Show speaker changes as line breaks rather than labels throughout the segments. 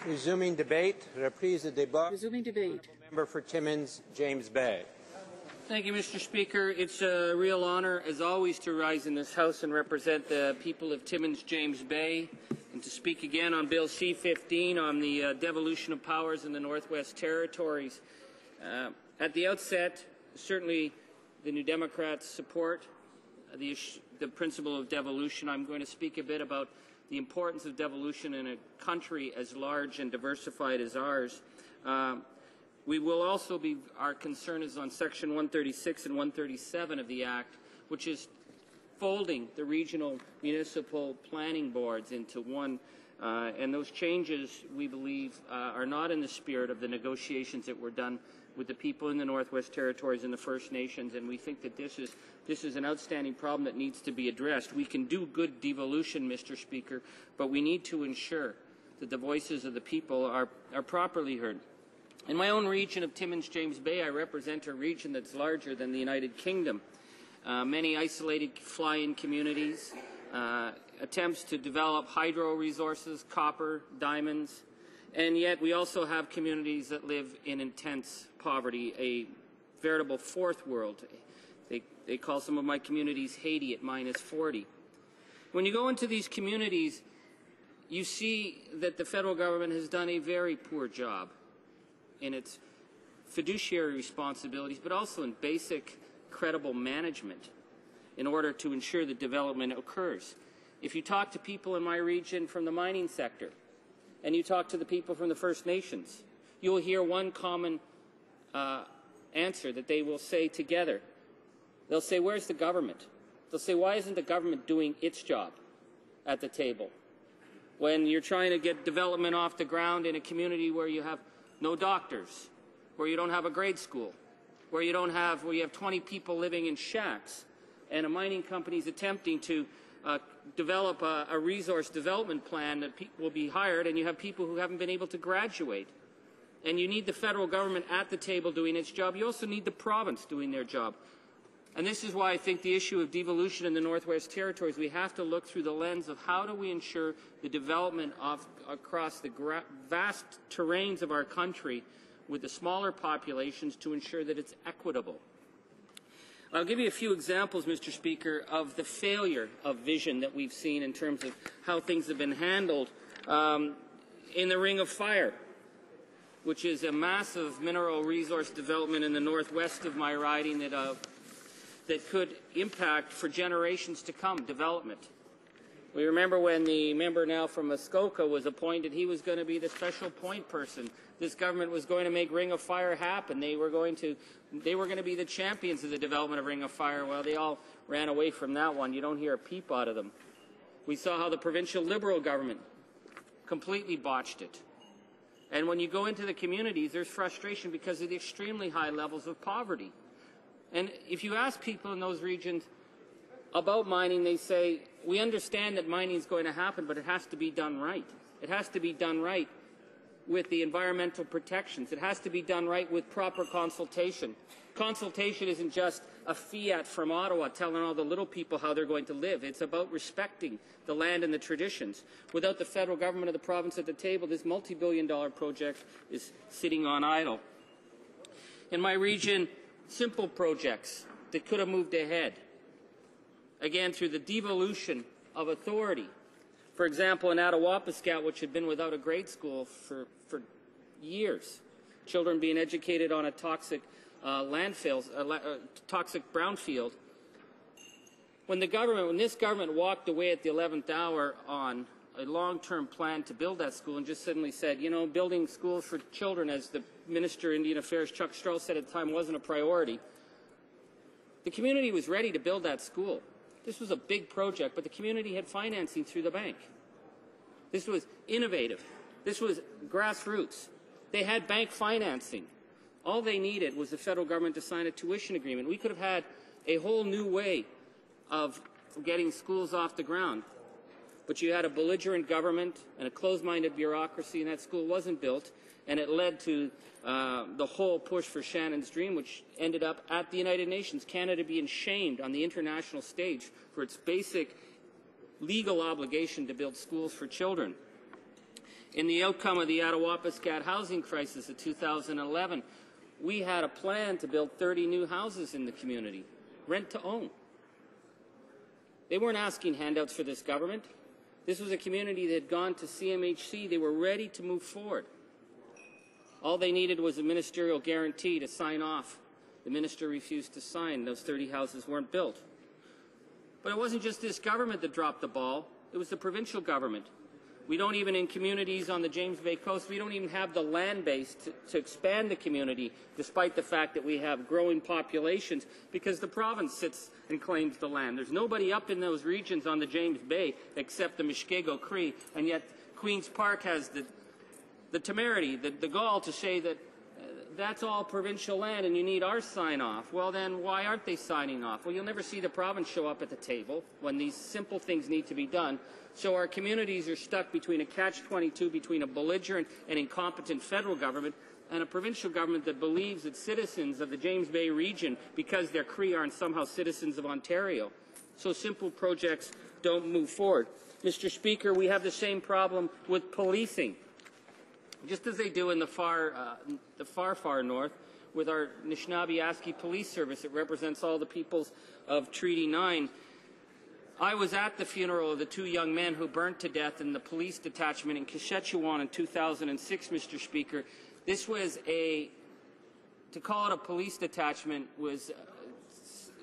Resuming debate. Reprise de débat.
Resuming debate.
Member for Timmins, James Bay.
Thank you, Mr. Speaker. It's a real honour, as always, to rise in this House and represent the people of Timmins, James Bay, and to speak again on Bill C-15 on the devolution of powers in the Northwest Territories. At the outset, certainly the New Democrats support the principle of devolution. I'm going to speak a bit about the importance of devolution in a country as large and diversified as ours. We will also be, our concern is on Section 136 and 137 of the Act, which is folding the regional municipal planning boards into one. And those changes, we believe, are not in the spirit of the negotiations that were done with the people in the Northwest Territories and the First Nations, and we think that this is an outstanding problem that needs to be addressed. We can do good devolution, Mr. Speaker, but we need to ensure that the voices of the people are properly heard. In my own region of Timmins, James Bay, I represent a region that's larger than the United Kingdom. Many isolated fly-in communities, attempts to develop hydro resources, copper, diamonds, and yet we also have communities that live in intense poverty, a veritable fourth world. They call some of my communities Haiti at -40. When you go into these communities, you see that the federal government has done a very poor job in its fiduciary responsibilities, but also in basic, credible management in order to ensure that development occurs. If you talk to people in my region from the mining sector, and you talk to the people from the First Nations, you will hear one common answer that they will say together. They'll say, where's the government? They'll say, why isn't the government doing its job at the table? When you're trying to get development off the ground in a community where you have no doctors, where you don't have a grade school, where you have 20 people living in shacks, and a mining company is attempting to develop a resource development plan that will be hired, and you have people who haven't been able to graduate. And you need the federal government at the table doing its job. You also need the province doing their job. And this is why I think the issue of devolution in the Northwest Territories, we have to look through the lens of how do we ensure the development across the vast terrains of our country with the smaller populations to ensure that it's equitable. I'll give you a few examples, Mr. Speaker, of the failure of vision that we've seen in terms of how things have been handled in the Ring of Fire, which is a massive mineral resource development in the northwest of my riding that could impact for generations to come development. We remember when the member now from Muskoka was appointed, he was going to be the special point person. This government was going to make Ring of Fire happen. They were going to be the champions of the development of Ring of Fire. Well, they all ran away from that one. You don't hear a peep out of them. We saw how the provincial Liberal government completely botched it. And when you go into the communities, there's frustration because of the extremely high levels of poverty. And if you ask people in those regions about mining, they say, we understand that mining is going to happen, but it has to be done right. It has to be done right with the environmental protections. It has to be done right with proper consultation. Consultation isn't just a fiat from Ottawa telling all the little people how they're going to live. It's about respecting the land and the traditions. Without the federal government of the province at the table, this multi-billion-dollar project is sitting on idle. In my region, simple projects that could have moved ahead, again, through the devolution of authority. For example, in Attawapiskat, which had been without a grade school for years, children being educated on a toxic toxic brownfield. When this government walked away at the 11th hour on a long-term plan to build that school and just suddenly said, you know, building schools for children, as the Minister of Indian Affairs, Chuck Strauss, said at the time, wasn't a priority, the community was ready to build that school. This was a big project, but the community had financing through the bank. This was innovative. This was grassroots. They had bank financing. All they needed was the federal government to sign a tuition agreement. We could have had a whole new way of getting schools off the ground. But you had a belligerent government and a closed-minded bureaucracy, and that school wasn't built, and it led to the whole push for Shannon's Dream, which ended up at the United Nations, Canada being shamed on the international stage for its basic legal obligation to build schools for children. In the outcome of the Attawapiskat housing crisis of 2011, we had a plan to build 30 new houses in the community, rent to own. They weren't asking handouts for this government. This was a community that had gone to CMHC. They were ready to move forward. All they needed was a ministerial guarantee to sign off. The minister refused to sign. Those 30 houses weren't built. But it wasn't just this government that dropped the ball. It was the provincial government. We don't even, in communities on the James Bay coast, we don't even have the land base to expand the community, despite the fact that we have growing populations, because the province sits and claims the land. There's nobody up in those regions on the James Bay except the Mushkego Cree, and yet Queen's Park has the temerity, the gall to say that that's all provincial land and you need our sign-off. Well, then why aren't they signing off? Well, you'll never see the province show up at the table when these simple things need to be done. So our communities are stuck between a catch-22, between a belligerent and incompetent federal government and a provincial government that believes that citizens of the James Bay region, because they're Cree, aren't somehow citizens of Ontario. So simple projects don't move forward. Mr. Speaker, we have the same problem with policing. Just as they do in the far north, with our Anishinaabe-Aski Police Service that represents all the peoples of Treaty 9. I was at the funeral of the 2 young men who burned to death in the police detachment in Kashechewan in 2006, Mr. Speaker. This was to call it a police detachment was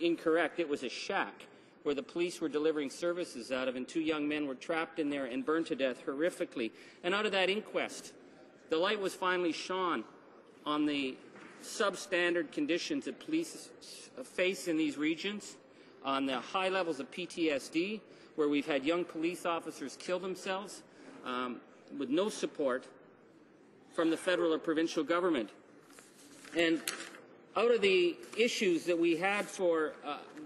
incorrect. It was a shack where the police were delivering services out of, and 2 young men were trapped in there and burned to death horrifically. And out of that inquest, the light was finally shone on the substandard conditions that police face in these regions, on the high levels of PTSD, where we've had young police officers kill themselves with no support from the federal or provincial government. And out of the issues that we had for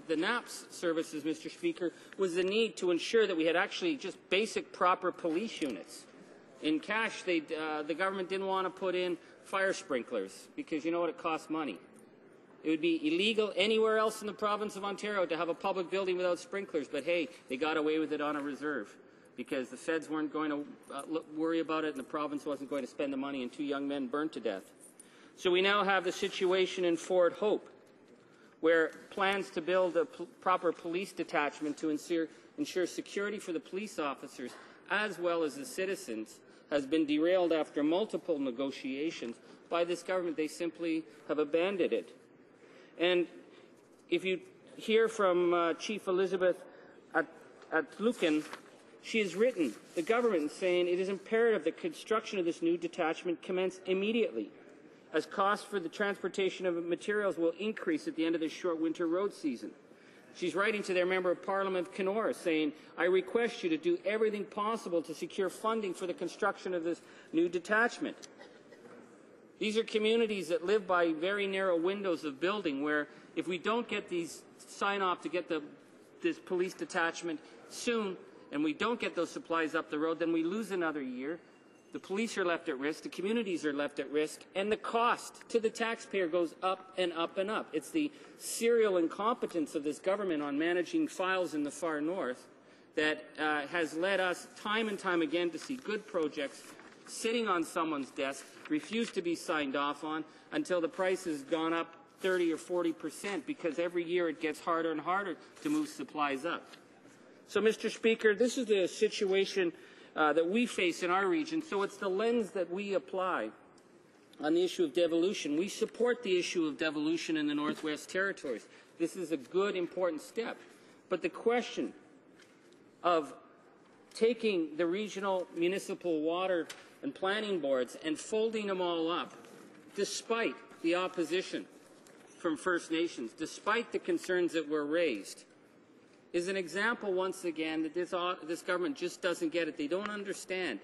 the NAPS services, Mr. Speaker, was the need to ensure that we had actually just basic proper police units. In Cache, the government didn't want to put in fire sprinklers because you know what, it costs money. It would be illegal anywhere else in the province of Ontario to have a public building without sprinklers, but hey, they got away with it on a reserve because the feds weren't going to worry about it and the province wasn't going to spend the money, and 2 young men burned to death. So we now have the situation in Fort Hope, where plans to build a proper police detachment to ensure security for the police officers as well as the citizens has been derailed after multiple negotiations by this government. They simply have abandoned it. And if you hear from Chief Elizabeth Atlukin, she has written the government saying it is imperative that construction of this new detachment commence immediately, as costs for the transportation of materials will increase at the end of this short winter road season. She's writing to their Member of Parliament of Kenora saying, I request you to do everything possible to secure funding for the construction of this new detachment. These are communities that live by very narrow windows of building where if we don't get these sign-off to get this police detachment soon and we don't get those supplies up the road, then we lose another year. The police are left at risk, the communities are left at risk, and the cost to the taxpayer goes up and up and up. It's the serial incompetence of this government on managing files in the far north that has led us time and time again to see good projects sitting on someone's desk, refuse to be signed off on until the price has gone up 30 or 40% because every year it gets harder and harder to move supplies up. So, Mr. Speaker, this is the situation that we face in our region, so it's the lens that we apply on the issue of devolution. We support the issue of devolution in the Northwest Territories. This is a good, important step. But the question of taking the regional municipal water and planning boards and folding them all up, despite the opposition from First Nations, despite the concerns that were raised, is an example, once again, that this government just doesn't get it. They don't understand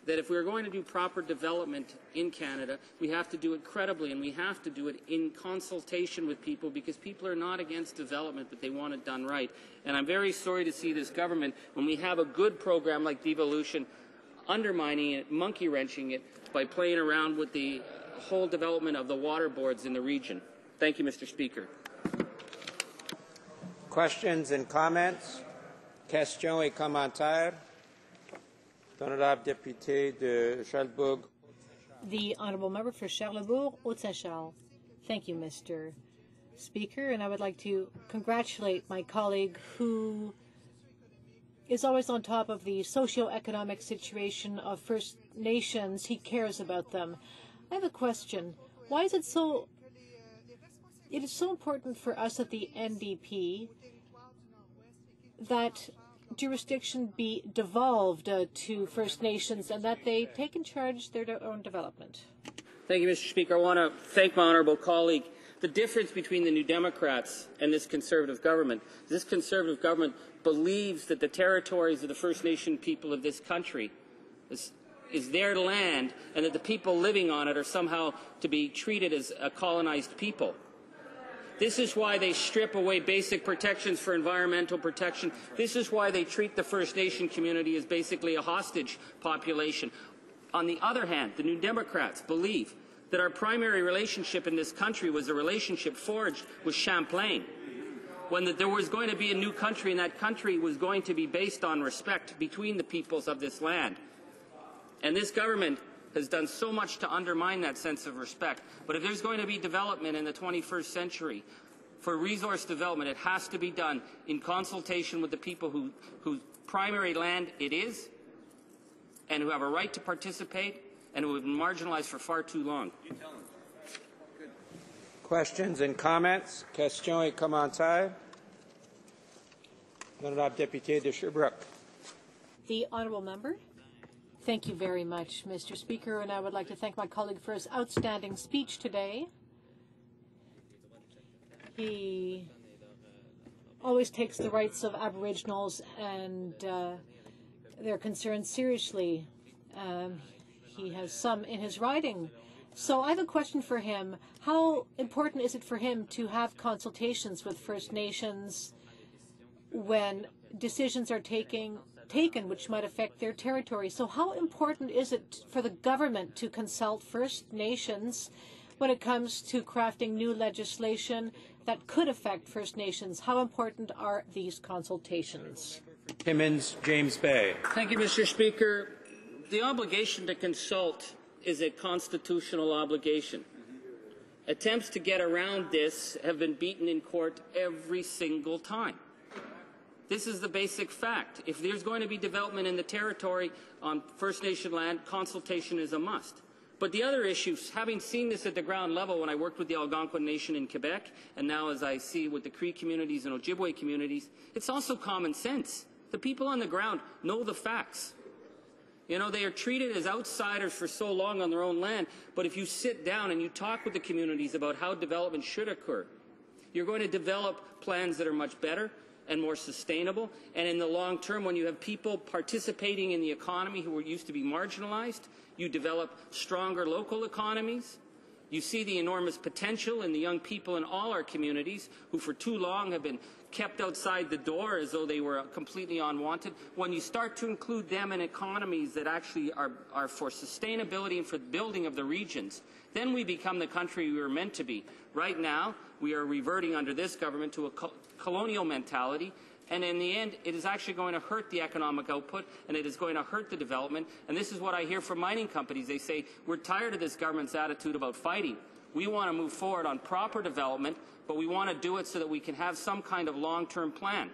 that if we're going to do proper development in Canada, we have to do it credibly, and we have to do it in consultation with people, because people are not against development, but they want it done right. And I'm very sorry to see this government, when we have a good program like Devolution, undermining it, monkey-wrenching it, by playing around with the whole development of the water boards in the region. Thank you, Mr. Speaker.
Questions and comments? Questions et commentaires? L'honorable député de Charlesbourg.
The Honourable Member for Charlesbourg-Haute-Saint-Charles. Thank you, Mr. Speaker, and I would like to congratulate my colleague who is always on top of the socio-economic situation of First Nations. He cares about them. I have a question. Why is it so? It is so important for us at the NDP that jurisdiction be devolved to First Nations and that they take in charge their own development.
Thank you, Mr. Speaker. I want to thank my honourable colleague. The difference between the New Democrats and this Conservative government believes that the territories of the First Nation people of this country is their land and that the people living on it are somehow to be treated as a colonized people. This is why they strip away basic protections for environmental protection. This is why they treat the First Nation community as basically a hostage population. On the other hand, the New Democrats believe that our primary relationship in this country was a relationship forged with Champlain, when there was going to be a new country, and that country was going to be based on respect between the peoples of this land. And this government has done so much to undermine that sense of respect. But if there's going to be development in the 21st century, for resource development, it has to be done in consultation with the people whose primary land it is, and who have a right to participate, and who have been marginalized for far too long.
Questions and comments? Questions et commentaires? L'honorable député de Sherbrooke.
The Honourable Member. Thank you very much, Mr. Speaker, and I would like to thank my colleague for his outstanding speech today. He always takes the rights of Aboriginals and their concerns seriously. He has some in his riding. So I have a question for him. How important is it for him to have consultations with First Nations when decisions are taken which might affect their territory? So how important is it for the government to consult First Nations when it comes to crafting new legislation that could affect First Nations? How important are these consultations?
Timmins, James Bay.
Thank you, Mr. Speaker. The obligation to consult is a constitutional obligation. Attempts to get around this have been beaten in court every single time. This is the basic fact. If there's going to be development in the territory on First Nation land, consultation is a must. But the other issues, having seen this at the ground level when I worked with the Algonquin Nation in Quebec, and now as I see with the Cree communities and Ojibwe communities, it's also common sense. The people on the ground know the facts. You know, they are treated as outsiders for so long on their own land, but if you sit down and you talk with the communities about how development should occur, you're going to develop plans that are much better and more sustainable, and in the long term, when you have people participating in the economy who used to be marginalized, you develop stronger local economies. You see the enormous potential in the young people in all our communities who for too long have been kept outside the door as though they were completely unwanted. When you start to include them in economies that actually are for sustainability and for the building of the regions, then we become the country we were meant to be. Right now, we are reverting under this government to a colonial mentality, and in the end, it is actually going to hurt the economic output, and it is going to hurt the development. And this is what I hear from mining companies. They say, we're tired of this government's attitude about fighting. We want to move forward on proper development, but we want to do it so that we can have some kind of long-term plan.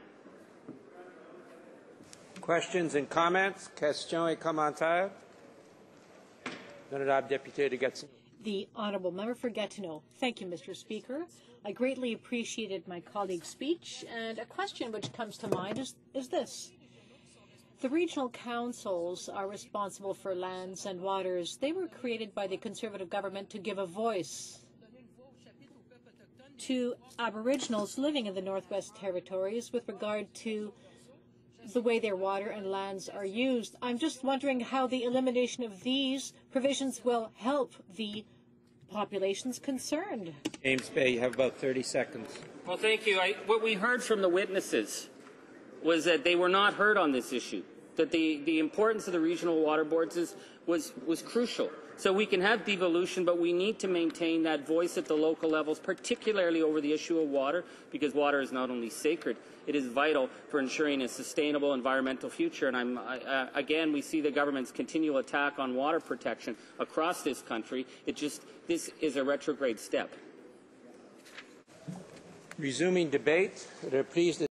Questions and comments? Questions et commentaires? L'honorable député de Gatineau.
The Honourable Member for Gatineau. Thank you, Mr. Speaker. I greatly appreciated my colleague's speech, and a question which comes to mind is this. The regional councils are responsible for lands and waters. They were created by the Conservative government to give a voice to Aboriginals living in the Northwest Territories with regard to the way their water and lands are used. I'm just wondering how the elimination of these provisions will help the populations concerned.
James Bay, you have about 30 seconds.
Well, thank you. What we heard from the witnesses was that they were not heard on this issue. that the importance of the regional water boards was crucial. So we can have devolution, but we need to maintain that voice at the local levels, particularly over the issue of water, because water is not only sacred, it is vital for ensuring a sustainable environmental future. And again, we see the government's continual attack on water protection across this country. This is a retrograde step.
Resuming debate. Please.